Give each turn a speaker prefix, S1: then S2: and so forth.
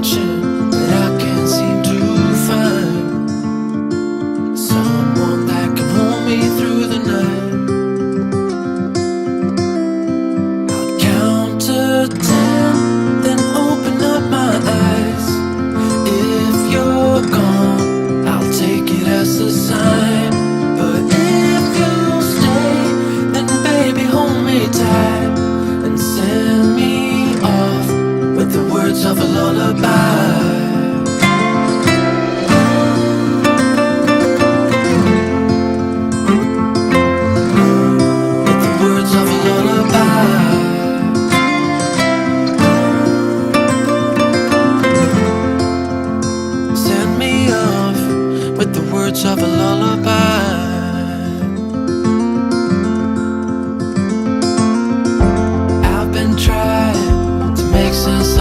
S1: searching, but I can't seem to find someone that can hold me through the night. I'll count to 10, then open up my eyes. If you're gone, I'll take it as a sign. But if you stay, then baby hold me tight and send me off with the words of a lullaby. With the words of a lullaby. Send me off with the words of a lullaby. I've been trying to make sense